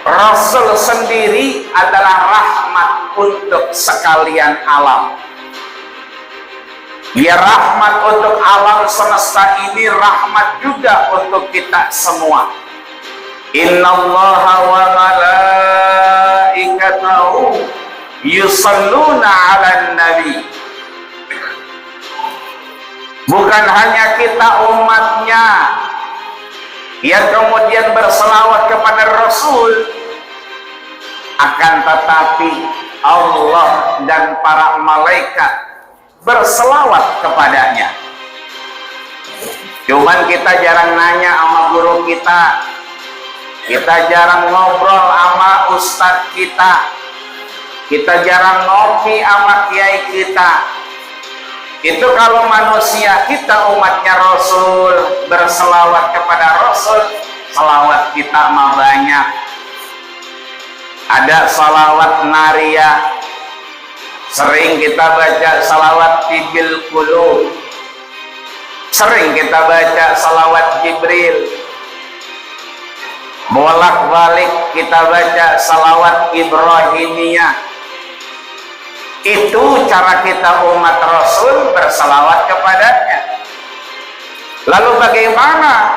Rasul sendiri adalah rahmat untuk sekalian alam. Ya, rahmat untuk alam semesta ini, rahmat juga untuk kita semua. Innallaha wa malaikatahu yusalluna 'alan nabi. Bukan hanya kita umatnya yang kemudian berselawat kepada Rasul, akan tetapi Allah dan para malaikat berselawat kepadanya. Cuman kita jarang nanya sama guru kita jarang ngobrol sama ustadz kita jarang ngopi sama kiai kita. Itu kalau manusia, kita umatnya Rasul berselawat kepada Rasul, selawat kita mah banyak. Ada salawat nariyah, sering kita baca salawat tibil qulub, sering kita baca salawat Jibril, bolak-balik kita baca salawat Ibrahimiyah. Itu cara kita umat Rasul bersalawat kepadanya. Lalu bagaimana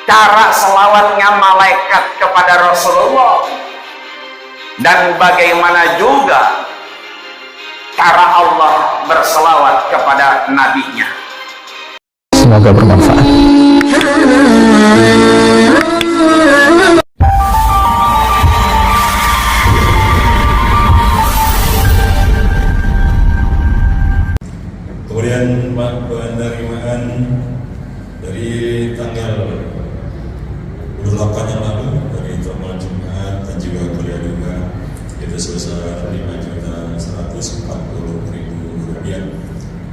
cara selawatnya malaikat kepada Rasulullah? Dan bagaimana juga cara Allah berselawat kepada nabinya? Semoga bermanfaat. Kemudian penerimaan dari tanggal 28 yang lalu dari Termal Jumat dan juga kuliah juga itu sebesar Rp5.140.000.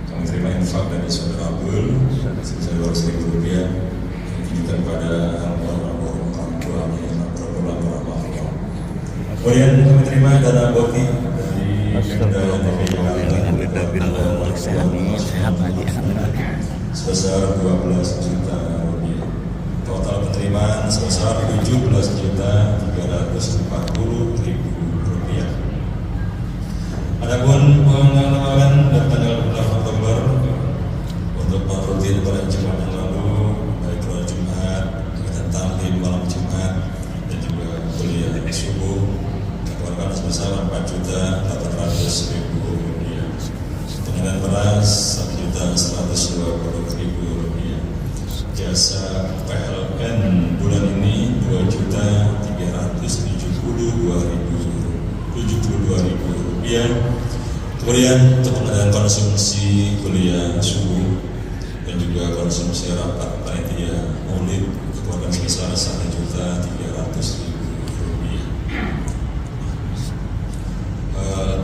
Kami terima infak dari saudara Abdul sebesar Rp200.000 yang ditujukan pada orang tua yang berpulang. Kemudian kami terima dana boti dari Pemda DKI Jakarta sebesar Rp12 juta. Total penerimaan sebesar Rp17.340.000. Adapun pengeluaran dan tanggal 6 Oktober untuk rutin pada Jumat yang lalu, baik pada Jumat, kegiatan taklim malam Jumat dan juga kuliah subuh, dikeluarkan sebesar Rp4.800.000. Pengeluaran beras Rp1.120.000. Jasa PLN bulan ini Rp2.372.000. Kemudian untuk pengadaan konsumsi kuliah subuh dan juga konsumsi rapat panitia maulid dikeluarkan sebesar Rp1.300.000.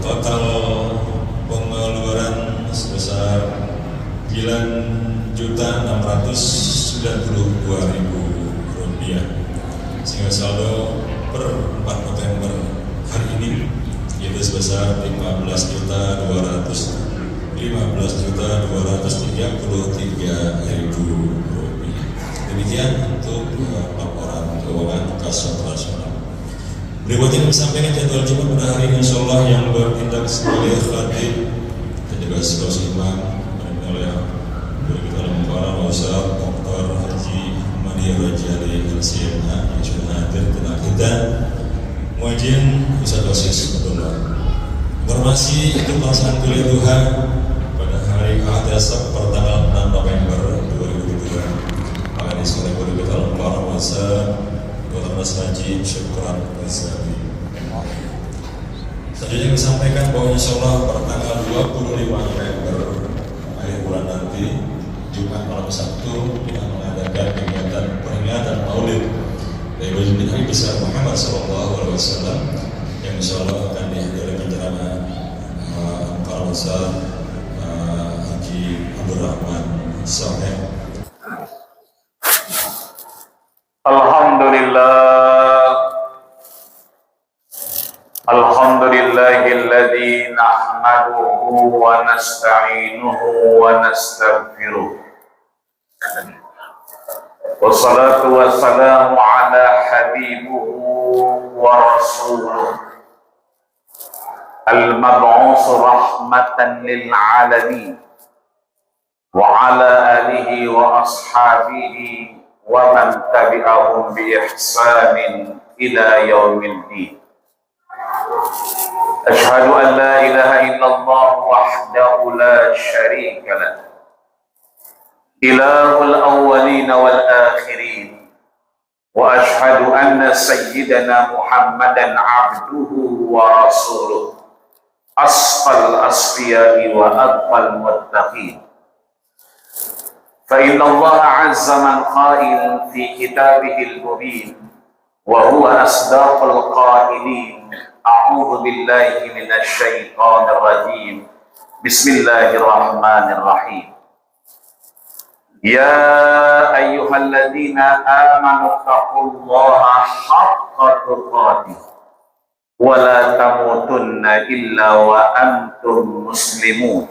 Total pengeluaran sebesar Rp9.692.000, sehingga saldo per 4 November hari ini yaitu sebesar Rp15.233.000. Demikian untuk laporan keuangan kas operasional. Berikutnya disampaikan jadwal Jumat pada hari ini, insyaallah yang bertindak sebagai khatib dan juga sekaligus imam oleh guru kita Al-Mukarram Ustaz Dr. Haji Ahmadi Rajali LCMA yang sudah hadir di tengah kita, muadzin Ustaz Wasis Abdullah. Informasi untuk pelaksanaan kuliah duha pada hari Ahad esok pertanggal 6 November 2022 akan diselenggarakan guru kita Al-Mukarram Ustaz Dr. Haji Syukran Rizali. Selanjutnya disampaikan bahwa insyaallah pada tanggal 25 November akhir bulan nanti, Jumat malam Sabtu, kita mengadakan kegiatan peringatan Maulid dari baginda Nabi besar Muhammad SAW yang insyaallah akan dihadiri penceramah Al Ustaz Haji Abdul Rahman Saleh. Alhamdulillahilladzi nahmaduhu wa nasta'inuhu wa nastaghfiruh. Wassalatu wassalamu ala حبيبه ورسوله المبعوث رحمة للعالمين وعلى آله وأصحابه ومن تبعهم بإحسان إلى يوم الدين. أشهد أن لا إله إلا الله وحده لا شريك له إله الأولين والآخرين وأشهد أن سيدنا محمدا عبده ورسوله أصفى الأصفياء وأتقى المتقين. فإن الله عز من قائل في كتابه المبين وهو أصدق القائلين أعوذ بالله من الشيطان الرجيم بسم الله الرحمن الرحيم. يا أيها الذين آمنوا اتقوا الله حق تقاته ولا تموتن إلا وأنتم مسلمون.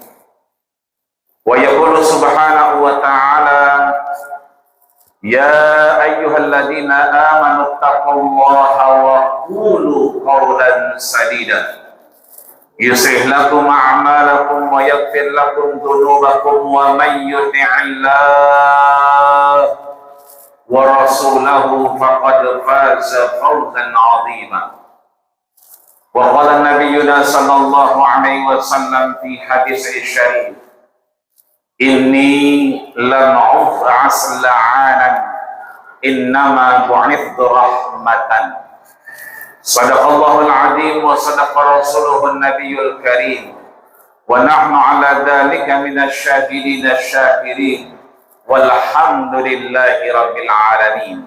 ويقول سبحانه وتعالى يا أيها الذين آمنوا اتقوا الله وقولوا قولا سديدا يصلح لكم أعمالكم ويغفر لكم ذنوبكم ومن يطع الله ورسوله فقد فاز فوزا عظيما. وقال نبينا صلى الله عليه وسلم في حديث الشريف إني لم أبعث لعانا إنما بعثت رحمة. صدق الله العظيم وصدق رسوله النبي الكريم ونحن على ذلك من الشاهدين الشاكرين والحمد لله رب العالمين.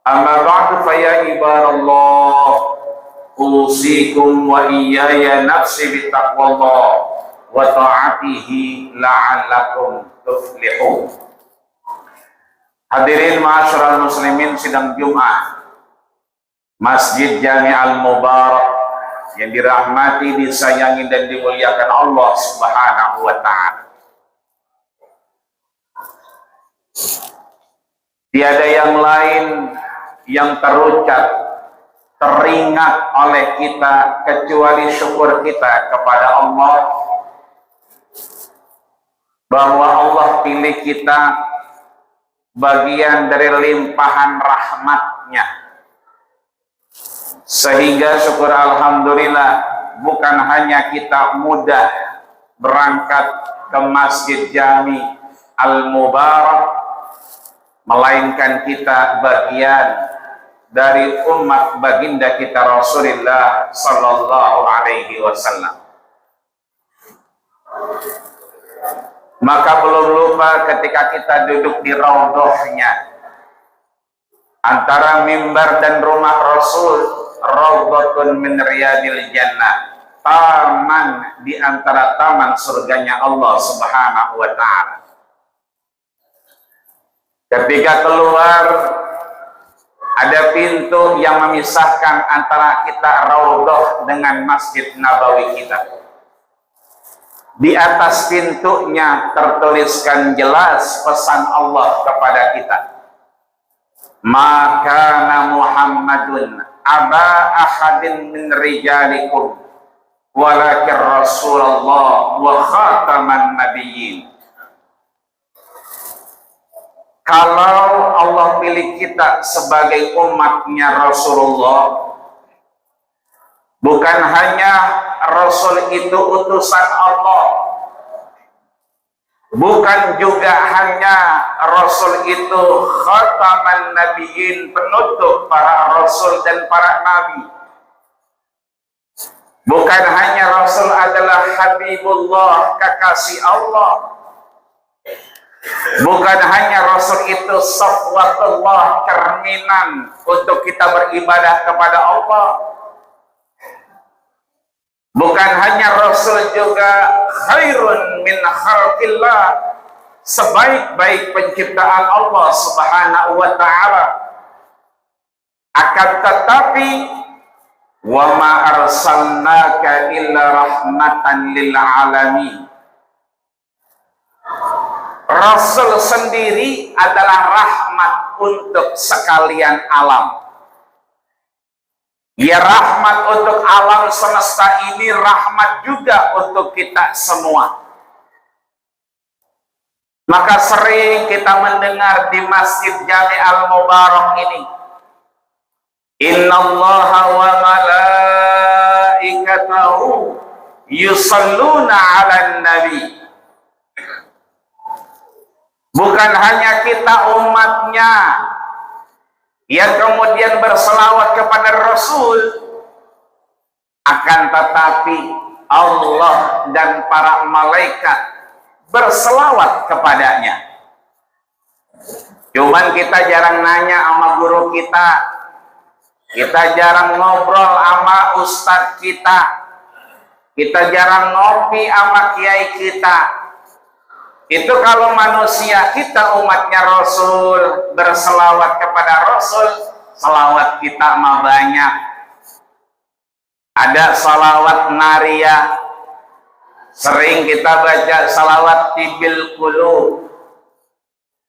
أما بعد فيا عباد الله أوصيكم وإياي نفسي بتقوى الله wa ta'atihi la'allakum tuflihun. Hadirin ma'asyiral muslimin, sidang Jumat Masjid Jami Al-Mubarak yang dirahmati, disayangi dan dimuliakan Allah Subhanahu wa taala. Tiada yang lain yang terucap, teringat oleh kita kecuali syukur kita kepada Allah bahwa Allah pilih kita bagian dari limpahan rahmatnya, sehingga syukur alhamdulillah bukan hanya kita mudah berangkat ke Masjid Jami Al-Mubarak, melainkan kita bagian dari umat baginda kita Rasulullah sallallahu alaihi wasallam. Maka belum lupa ketika kita duduk di raudhahnya, antara mimbar dan rumah Rasul, raudhatun min riyadil jannah, taman di antara taman surganya Allah Subhanahu wa taala. Ketika keluar, ada pintu yang memisahkan antara kita raudhah dengan Masjid Nabawi kita. Di atas pintunya tertuliskan jelas pesan Allah kepada kita. Maka Muhammadun aba ahadin min rijalikum walakin Rasulullah wa khataman nabiyyin. Kalau Allah pilih kita sebagai umatnya Rasulullah, bukan hanya Rasul itu utusan Allah, bukan juga hanya Rasul itu khataman nabiyyin, penutup para Rasul dan para Nabi. Bukan hanya Rasul adalah Habibullah, kekasih Allah. Bukan hanya Rasul itu safwatullah, cerminan untuk kita beribadah kepada Allah. Bukan hanya Rasul juga khairun min khalqillah, sebaik-baik penciptaan Allah Subhanahu wa ta'ala. Akan tetapi wa ma arsalnaka illa rahmatan lil alamin. Rasul sendiri adalah rahmat untuk sekalian alam. Ya rahmat untuk alam semesta ini, rahmat juga untuk kita semua. Maka sering kita mendengar di Masjid Jami Al-Mubarak ini, Innallaha wa malaikatahu yusalluna 'alan nabi. Bukan hanya kita umatnya yang kemudian berselawat kepada Rasul, akan tetapi Allah dan para malaikat berselawat kepadanya. Cuman kita jarang nanya sama guru kita jarang ngobrol sama ustadz kita jarang ngopi sama kiai kita. Itu kalau manusia, kita umatnya Rasul berselawat kepada Rasul, selawat kita mah banyak. Ada salawat nariyah, sering kita baca salawat tibil qulub,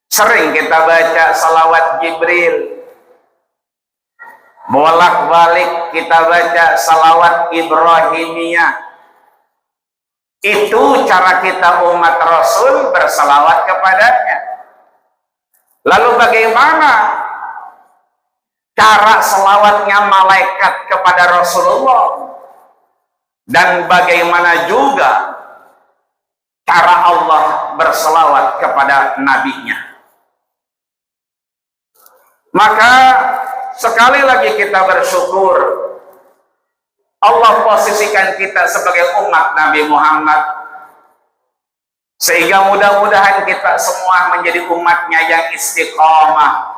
sering kita baca salawat Jibril, bolak-balik kita baca salawat Ibrahimiyah. Itu cara kita umat Rasul bersalawat kepadanya. Lalu bagaimana cara selawatnya malaikat kepada Rasulullah? Dan bagaimana juga cara Allah berselawat kepada nabinya? Maka sekali lagi kita bersyukur Allah posisikan kita sebagai umat Nabi Muhammad, sehingga mudah-mudahan kita semua menjadi umatnya yang istiqomah,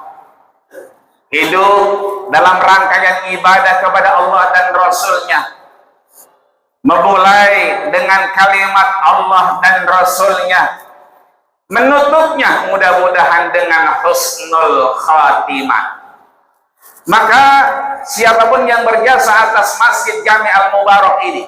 hidup dalam rangkaian ibadah kepada Allah dan Rasulnya, memulai dengan kalimat Allah dan Rasulnya, menutupnya mudah-mudahan dengan husnul khatimah. Maka siapapun yang berjasa atas Masjid Jami Al-Mubarak ini,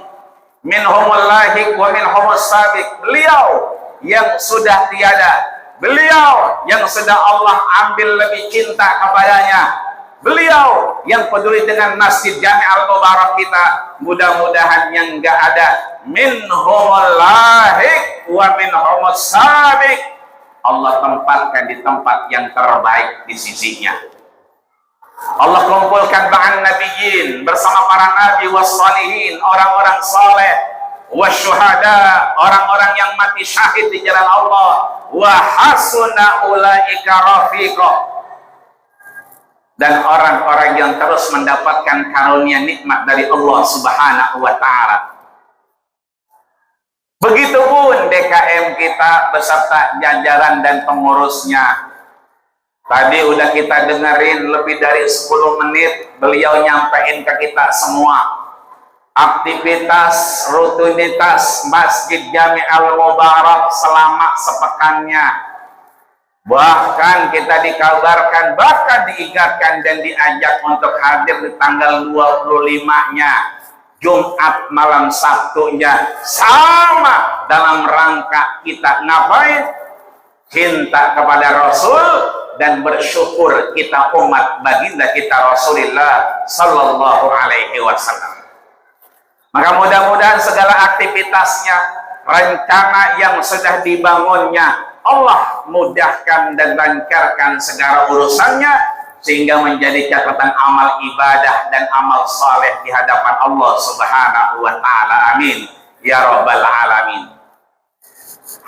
minhumul lahiq wa minhumus sabiq, beliau yang sudah tiada, beliau yang sudah Allah ambil lebih cinta kepadanya, beliau yang peduli dengan Masjid Jami Al-Mubarak kita, mudah-mudahan yang enggak ada minhumul lahiq wa minhumus sabiq, Allah tempatkan di tempat yang terbaik di sisinya. Allah kumpulkan ba'an nabiyyin bersama para nabi wassalihin, orang-orang saleh, wasyuhada, orang-orang yang mati syahid di jalan Allah, wa hasuna ulaika rafiqa, dan orang-orang yang terus mendapatkan karunia nikmat dari Allah Subhanahu wa taala. Begitupun DKM kita beserta jajaran dan pengurusnya. Tadi udah kita dengerin lebih dari 10 menit beliau nyampein ke kita semua aktivitas rutinitas Masjid Jami Al-Mubarak selama sepekannya. Bahkan kita dikabarkan, bahkan diingatkan dan diajak untuk hadir di tanggal 25-nya, Jumat malam Sabtunya, sama dalam rangka kita ngapain? Cinta kepada Rasul dan bersyukur kita umat baginda kita Rasulullah Sallallahu Alaihi Wasallam. Maka mudah-mudahan segala aktivitasnya, rencana yang sudah dibangunnya, Allah mudahkan dan lancarkan segala urusannya, sehingga menjadi catatan amal ibadah dan amal saleh di hadapan Allah Subhanahu wa taala. Amin ya rabbal alamin.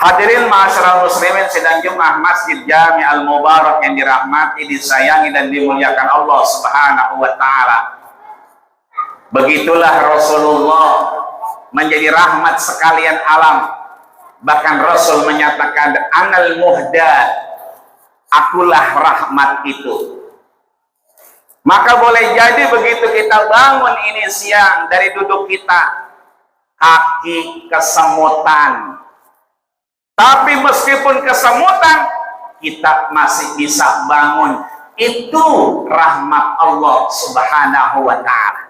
Hadirin ma'asyiral muslimin sidang Jumat Masjid Jami Al-Mubarak yang dirahmati, disayangi dan dimuliakan Allah Subhanahu wa taala. Begitulah Rasulullah menjadi rahmat sekalian alam. Bahkan Rasul menyatakan, anal muhdad, akulah rahmat itu. Maka boleh jadi begitu kita bangun ini siang dari duduk kita, kaki kesemutan. Tapi meskipun kesemutan, kita masih bisa bangun. Itu rahmat Allah Subhanahu wa ta'ala.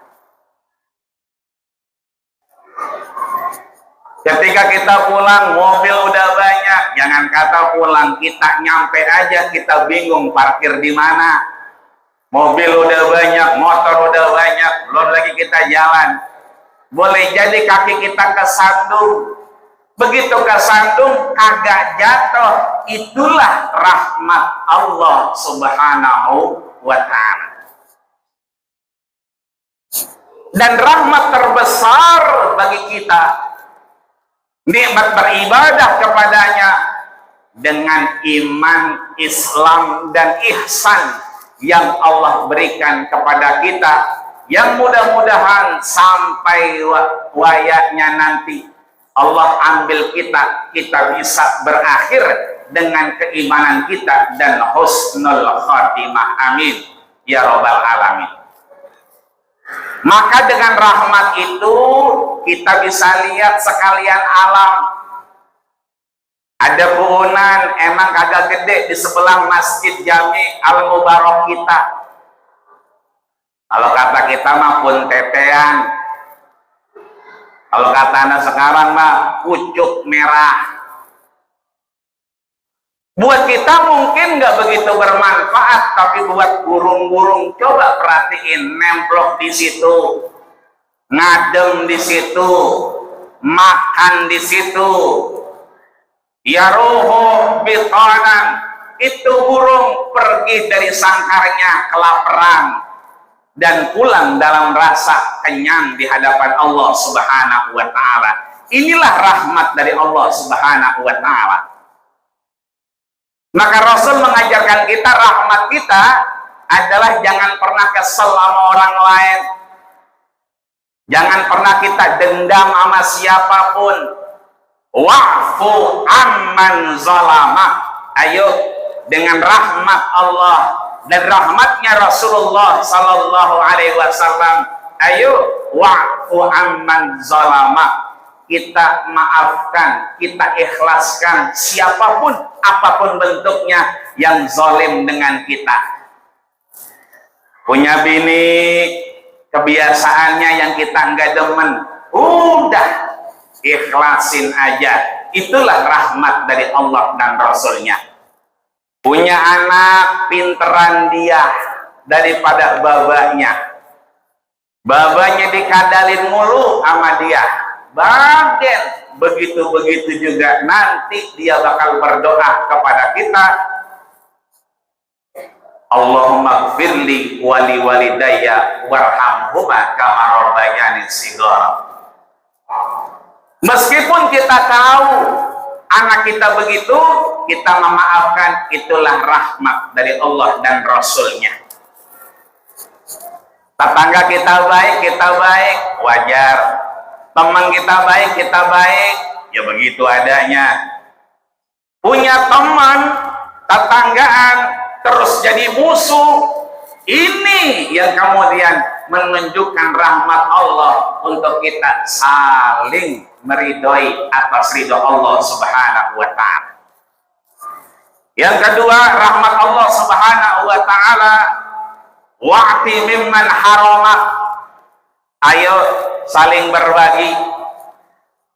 Ketika kita pulang, mobil udah banyak. Jangan kata pulang, kita nyampe aja kita bingung parkir di mana. Mobil udah banyak, motor udah banyak, lihat, belum lagi kita jalan. Boleh jadi kaki kita kesandung. Begitu kesandung, kagak jatuh. Itulah rahmat Allah Subhanahu wa ta'ala. Dan rahmat terbesar bagi kita, nikmat beribadah kepadanya dengan iman, Islam, dan ihsan yang Allah berikan kepada kita, yang mudah-mudahan sampai wayaknya nanti Allah ambil kita bisa berakhir dengan keimanan kita dan husnul khatimah. Amin ya rabbal alamin. Maka dengan rahmat itu kita bisa lihat sekalian alam. Ada puhunan emang kagak gede di sebelah Masjid Jami Al-Mubarak kita. Kalau kata kita mah pun tetean. Kalau kata anak sekarang mah pucuk merah. Buat kita mungkin nggak begitu bermanfaat, tapi buat burung-burung coba perhatiin, nemplok di situ, ngadem di situ, makan di situ. Ya ruhu bitanan, itu burung pergi dari sangkarnya kelaparan dan pulang dalam rasa kenyang di hadapan Allah Subhanahu wa ta'ala. Inilah rahmat dari Allah Subhanahu wa ta'ala. Maka Rasul mengajarkan kita, rahmat kita adalah jangan pernah kesel sama orang lain. Jangan pernah kita dendam sama siapapun. Wa'fu amman zalama. Ayo, dengan rahmat Allah dan rahmatnya Rasulullah sallallahu alaihi wasallam, ayo wa'fu amman zalama. Kita maafkan, kita ikhlaskan siapapun, apapun bentuknya yang zalim dengan kita. Punya bini, kebiasaannya yang kita nggak demen, udah ikhlasin aja. Itulah rahmat dari Allah dan Rasulnya. Punya anak, pinteran dia daripada babanya. Babanya dikadalin mulu sama dia, baden, begitu-begitu juga nanti dia bakal berdoa kepada kita, Allahumma gfirli wali walidayya warhamhuma kama rabbayani shighara. Meskipun kita tahu anak kita begitu, kita memaafkan, itulah rahmat dari Allah dan Rasulnya. Tetangga kita baik, wajar. Teman kita baik, ya begitu adanya. Punya teman, tetanggaan, terus jadi musuh, ini yang kemudian menunjukkan rahmat Allah untuk kita saling meridhoi atas ridho Allah Subhanahu wa ta'ala. Yang kedua, rahmat Allah Subhanahu wa ta'ala, wa'ti mimman haramak. Ayo saling berbagi,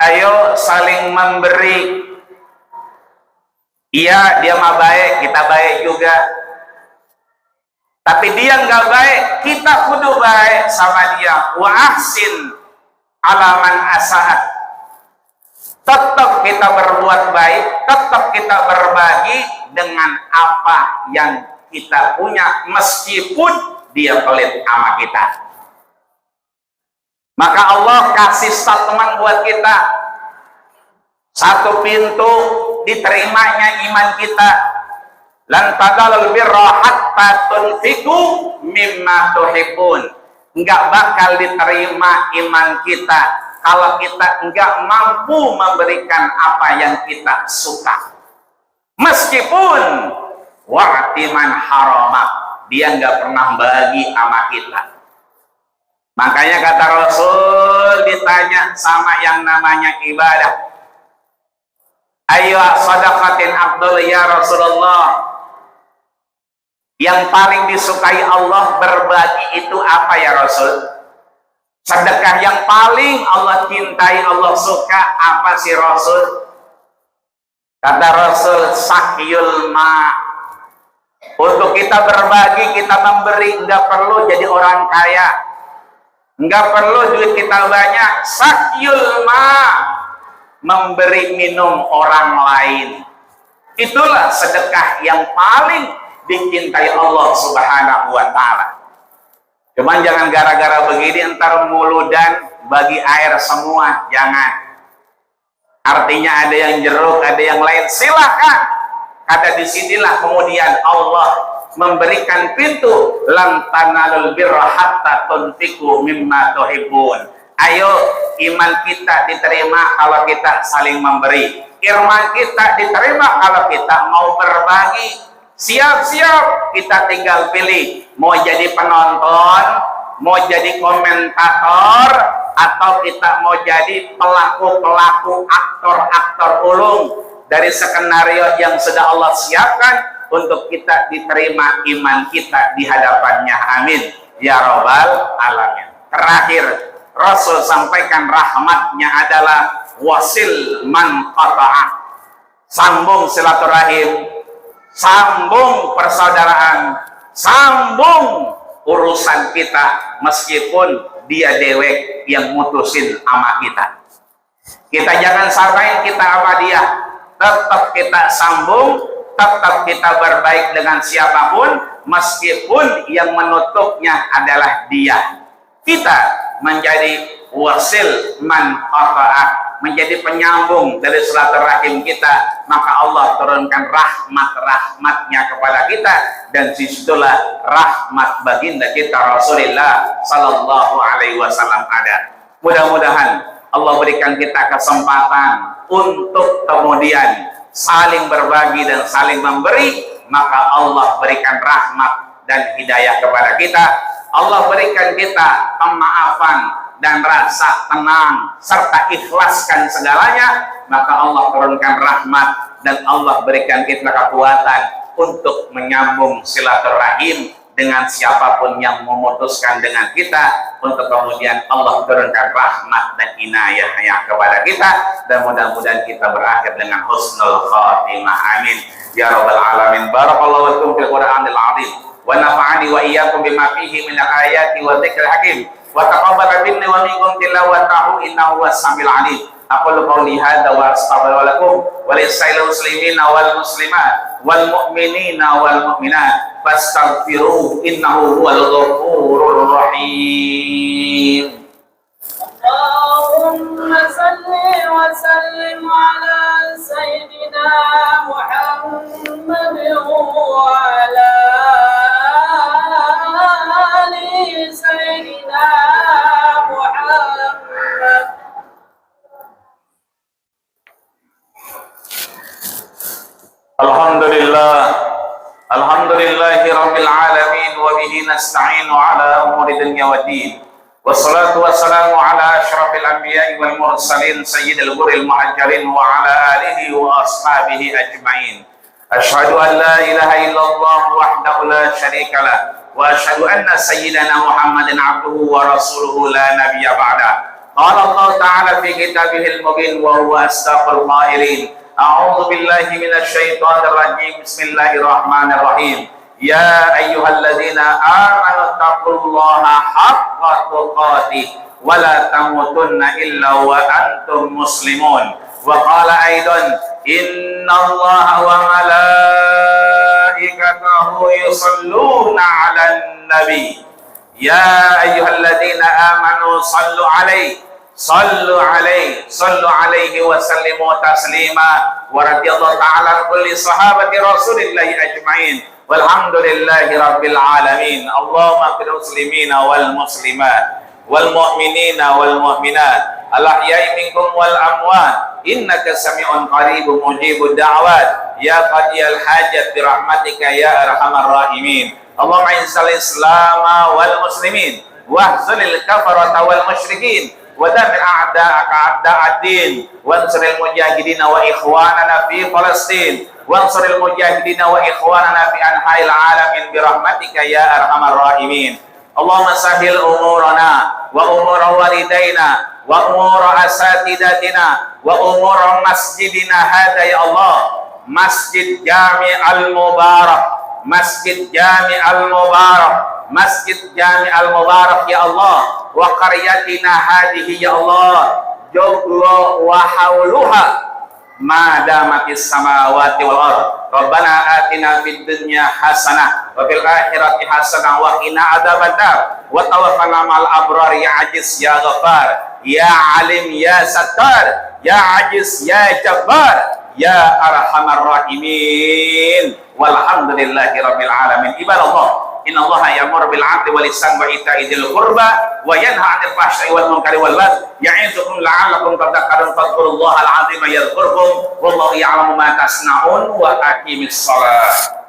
ayo saling memberi. Iya, dia mah baik, kita baik juga. Tapi dia nggak baik, kita kudu baik sama dia. Wa ahsin ala man asaat. Tetap kita berbuat baik, tetap kita berbagi dengan apa yang kita punya, meskipun dia pelit sama kita. Maka Allah kasih statement buat kita, satu pintu diterimanya iman kita. Lan tadalul birra hatta tunfiqu mimma tuhibbun. Enggak bakal diterima iman kita kalau kita enggak mampu memberikan apa yang kita suka. Meskipun wa'timan harama, dia enggak pernah bagi sama kita. Makanya kata Rasul ditanya sama yang namanya ibadah, ayo sadaqatin afdal ya Rasulullah, yang paling disukai Allah berbagi itu apa ya Rasul? Sedekah yang paling Allah cintai, Allah suka apa sih Rasul? Kata Rasul, sakyul ma. Untuk kita berbagi, kita memberi, nggak perlu jadi orang kaya. Enggak perlu duit kita banyak. Sakyul ma, memberi minum orang lain. Itulah sedekah yang paling dicintai Allah Subhanahu wa Ta'ala. Cuman jangan gara-gara begini ntar muludan bagi air semua, jangan. Artinya ada yang jeruk, ada yang lain, silahkan. Kata disinilah kemudian Allah memberikan pintu lan tanalul birra hatta tunfiqu mimma tuhibbun. Ayo, iman kita diterima kalau kita saling memberi. Iman kita diterima kalau kita mau berbagi. Siap-siap, kita tinggal pilih mau jadi penonton, mau jadi komentator, atau kita mau jadi pelaku-pelaku, aktor-aktor ulung dari skenario yang sudah Allah siapkan untuk kita diterima iman kita di hadapannya. Amin ya robbal alamin. Terakhir, Rasul sampaikan rahmatnya adalah wasil man qata'ah, sambung silaturahim, sambung persaudaraan, sambung urusan kita meskipun dia dewek yang mutusin sama kita. Kita jangan samain kita sama dia, tetap kita sambung, tetap kita berbaik dengan siapapun meskipun yang menutupnya adalah dia. Kita menjadi wasil man qata'ah, menjadi penyambung dari silaturahim kita, maka Allah turunkan rahmat-rahmatnya kepada kita, dan disitulah rahmat baginda kita Rasulullah Sallallahu Alaihi Wasallam ada. Mudah-mudahan Allah berikan kita kesempatan untuk kemudian saling berbagi dan saling memberi, maka Allah berikan rahmat dan hidayah kepada kita. Allah berikan kita pemaafan dan rasa tenang serta ikhlaskan segalanya, maka Allah turunkan rahmat dan Allah berikan kita kekuatan untuk menyambung silaturahim dengan siapapun yang memutuskan dengan kita, untuk kemudian Allah turunkan rahmat dan inayahnya kepada kita, dan mudah-mudahan kita berakhir dengan husnul khatimah. Amin ya rabbal alamin. Barakallahu lakum fil Qur'anil azim wa nafa'ani wa iyyakum bima fihi minal ayati wa dzikril hakim. Wa taqabbal minni wa minkum tilawatahu innahu was-sami'ul 'alim. Aqulu qawli hadza wa astaghfiru lakum wa lisa'il muslimina wal muslimat wal mu'minina wal mu'minat fastaghfiruhu innahu huwal ghafurur rahim. Allahumma salli wa sallim ala sayyidina Muhammad wa ala ali sayyidina Muhammad. Alhamdulillahi rabbil alamin wa bihi nasta'inu ala umuri dunya waddin. Wassalatu wassalamu ala asyrafil anbiya'i wal mursalin sayyidil ghurril muhajjalin wa ala alihi wa ashabihi ajma'in. Asyhadu an la ilaha illallah wahdahu la syarika lah wa asyhadu anna sayyidana Muhammadan abduhu wa rasuluhu la nabiyya ba'da. Qala Allah ta'ala fi kitabihil mubin wa huwa asdaqul qailin. A'udzu billahi minasy syaithanir rajim. Bismillahirrahmanirrahim. Ya ayyuhalladzina amanu taqullaha haqqa tuqatih wa la tamutunna illa wa antum muslimun. Wa qala aidan innallaha wa malaikatahu yusalluna 'alan nabi. Ya ayyuhalladzina amanu sallu 'alaihi sallu alaihi wa sallimu taslima wa radiyallahu ta'ala an kulli sahabati rasulillahi ajma'in walhamdulillahi rabbil alamin. Allahumma qil muslimina wal muslimat wal mu'minina wal mu'minat al ahya'i minkum wal amwat innaka sami'un qaribun mujibud da'wat ya qadiyal hajat bi rahmatika ya arhamar rahimin. Allahumma izzil islam wal muslimin wahzulil kafarata wal musyrikin wa damir a'da'aka a'da'ad-din wansuril mujahidin wa ikhwanana fi Palestin wansuril mujahidin wa ikhwanana fi anha'il alamin bi rahmatika ya arhamar rahimin. Allahumma sahhil umurana wa umur walidaina wa umur asatidatina wa umur masjidina hadha ya Allah, Masjid Jami' al-Mubarak, Masjid Jami Al-Mubarak, Masjid Jami Al-Mubarak ya Allah, wa qaryatina hadhihi ya Allah, joglo wa hauluha ma damatis samawati wal ard. Rabbana atina fid dunya hasanah wa fil akhirati hasanah wa qina adzabannar wa tawaffana ma'al abrar ya aziz ya ghafar ya alim ya sattar ya aziz ya jabbar ya arhamar rahimin walhamdulillahi rabbil alamin. Ibadallah, innallaha ya'muru bil 'adli wal ihsani wa ita'i dzil qurba wa yanha 'anil fahsya'i wal munkari wal baghi ya'idukum la'allakum tadhakkarun fadhkurullahal 'azima yadhkurkum wallahu ya'lamu ma tasna'un wa aqimis shalah.